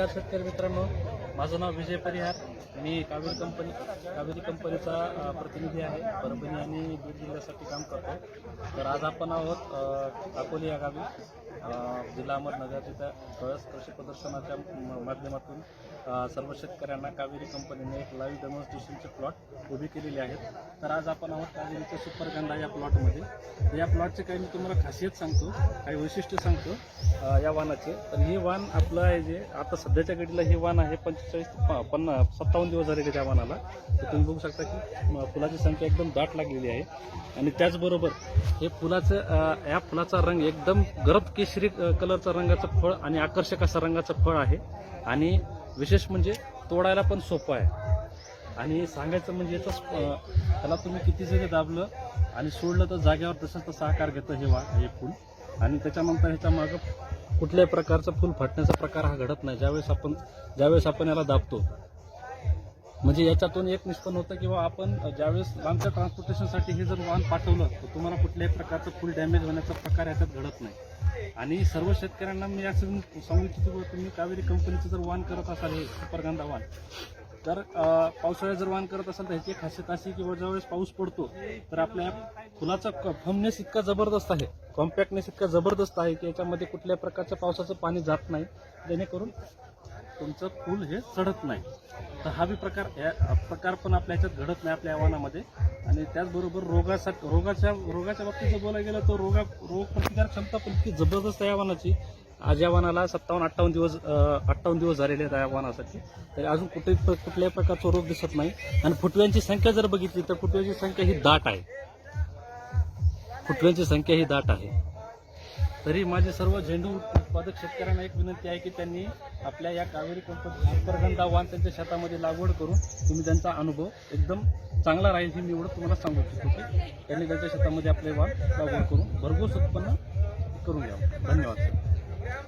नमस्कार शेतकरी मित्रांनो, माझं नाव विजय परिहार. मी कावेरी कंपनीचा प्रतिनिधी आहे. परभणी आणि बीड जिल्ह्यासाठी काम करतो. तर आज आपण आहोत अकोली या गावी, जिल्हा अहमदनगर, तिथं कळस कृषी प्रदर्शनाच्या माध्यमातून सर्व शेतकऱ्यांना कावेरी कंपनीने एक लाईव्ह डेमॉन्स्ट्रेशनचे प्लॉट उभे केलेले आहेत. तर आज आपण आहोत कावेरीच्या सुपरगंधा या प्लॉटमध्ये. या प्लॉटचे काही मी तुम्हाला खासियत सांगतो, काही वैशिष्ट्य सांगतो या वाहनाचे. तर हे वाहन आपलं आहे, जे आता सध्याच्या घडीला हे वाहन आहे 57 दिवस झालेले त्या वाहनाला. तर तुम्ही बघू शकता की फुलाची संख्या एकदम दाट लागलेली आहे. आणि त्याचबरोबर हे या फुलाचा रंग एकदम गडद केशरी कलरचा रंगाचं फळ आणि आकर्षक असा रंगाचं फळ आहे. आणि विशेष म्हणजे तोडायला पण सोपं आहे. आणि सांगायचं म्हणजे त्याला तुम्ही किती जरी दाबलं आणि सोडलं तर जागेवर तसा आकार घेतं हे फूल. आणि त्याच्यानंतर ह्याच्या मागं कुठल्याही प्रकारचं फूल फाटण्याचा प्रकार हा घडत नाही ज्यावेळेस आपण याला दाबतो. म्हणजे याच्यातून एक निष्पन्न होतं किंवा आपण ज्यावेळेस लांबच्या ट्रान्सपोर्टेशनसाठी हे जर वाहन पाठवलं तर तुम्हाला कुठल्याही प्रकारचं फुल डॅमेज होण्याचा प्रकार याच्यात घडत नाही. आणि सर्व शेतकऱ्यांना मी असं सांगू इच्छितो की तुम्ही कावेरी कंपनीचं जर वाहन करत असाल, हे सुपरगंधा वाहन, तर पावसाळ्यात जर वाहन करत असाल तर ह्याची खासियत अशी की ज्यावेळेस पाऊस पडतो तर आपल्या फुलाचा फमनेस इतका जबरदस्त आहे, कॉम्पॅक्टनेस इतका जबरदस्त आहे की याच्यामध्ये कुठल्याही प्रकारच्या पावसाचं पाणी जात नाही, जेणेकरून तुमचं फूल हे चढत नाही. तर हा बी प्रकार पण आपल्या ह्याच्यात घडत नाही आपल्या वाहनामध्ये. आणि त्याचबरोबर रोगाच्या बाबतीत जर बोलायला गेलं तर रोग प्रतिकार क्षमता पण इतकी जबरदस्त आहे या वाहनाची. आज या वाहनाला 58 दिवस झालेले आहेत या वाहनासाठी. तर अजून कुठल्याही प्रकारचा रोग दिसत नाही. आणि फुटव्यांची संख्या जर बघितली तर फुटव्यांची संख्या ही दाट आहे. तरी माझे सर्व झेंडू उत्पादक शेतकऱ्यांना एक विनंती आहे की त्यांनी आपल्या या कावेरी कंपनी सुपरगंधा वाहन त्यांच्या शेतामध्ये लागवड करून तुम्ही त्यांचा अनुभव एकदम चांगला राहील हे मी एवढं तुम्हाला सांगू इच्छितो की त्यांनी त्यांच्या शेतामध्ये आपले वाहन लागवड करून भरघोस उत्पन्न करून घ्यावं. धन्यवाद.